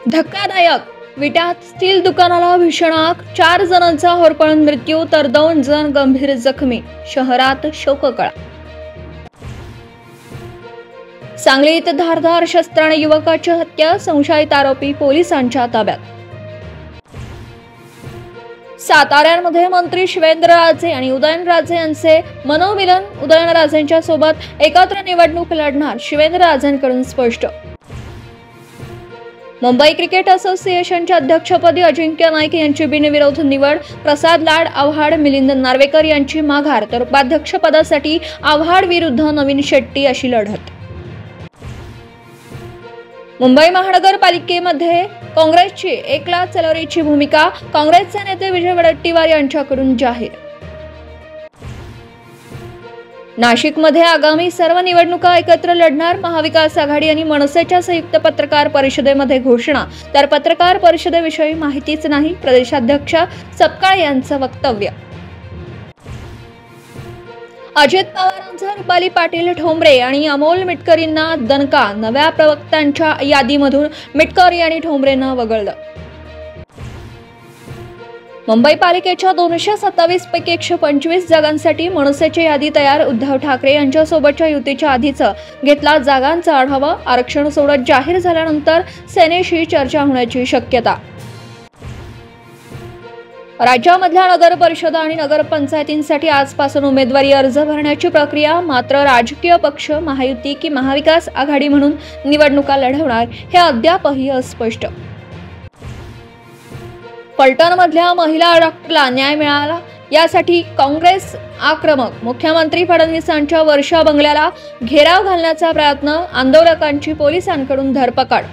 धक्कादायक विट्यात स्टील दुकानाला भीषण आग, 4 जणांचा होरपळून मृत्यू तर 2 जण गंभीर जखमी, शहरात शोककळा। सांगलीत धारदार शस्त्राने युवकाची हत्या, संशयित आरोपी पोलिसांच्या ताब्यात। साताऱ्यामध्ये मंत्री शिवेंद्रराजे आणि उदयनराजे यांचे मनोमिलन, उदयनराजेंच्या सोबत एकत्र निवडणूक लढणार, शिवेंद्रराजेंकडून स्पष्ट। मुंबई क्रिकेट असोसिएशनच्या अध्यक्षपदी अजिंक्य नाईक यांची बिनविरोध निवड, प्रसाद लाड आव्हाड, मिलिंद नार्वेकर यांची माघार तर उपाध्यक्षपदासाठी आव्हाड विरुद्ध नवीन शेट्टी अशी लढत। मुंबई महानगरपालिकेमध्ये काँग्रेसची एकला चलवरीची भूमिका, काँग्रेसचे नेते विजय वडेट्टीवार यांच्याकडून जाहीर। नाशिकमध्ये आगामी सर्व निवडणुका एकत्र लढणार, महाविकास आघाडी आणि मनसेच्या संयुक्त पत्रकार परिषदेमध्ये घोषणा, तर पत्रकार परिषदेविषयी माहितीच नाही, प्रदेशाध्यक्ष सपकाळ यांचं वक्तव्य। अजित पवारांचा रुपाली पाटील ठोंबरे आणि अमोल मिटकरींना दणका, नव्या प्रवक्त्यांच्या यादीमधून मिटकरी आणि ठोंबरेंना वगळलं। मुंबई पालिकेच्या 227 पैकी 125 जागांसाठी मनसेची यादी तयार, उद्धव ठाकरे यांच्यासोबतच्या युतीच्या आधीच घेतला जागांचा आढावा, आरक्षण सोडत जाहीर झाल्यानंतर सेनेशी चर्चा होण्याची शक्यता। राज्यामधल्या नगर परिषद आणि नगरपंचायतींसाठी आजपासून उमेदवारी अर्ज भरण्याची प्रक्रिया, मात्र राजकीय पक्ष महायुती की महाविकास आघाडी म्हणून निवडणुका लढवणार हे अद्यापही अस्पष्ट। फलटणमधल्या महिला डॉक्टरला न्याय मिळाला यासाठी काँग्रेस आक्रमक, मुख्यमंत्री फडणवीसांच्या वर्षा बंगल्याला घेराव घालण्याचा प्रयत्न, आंदोलकांची पोलिसांकडून धरपकड।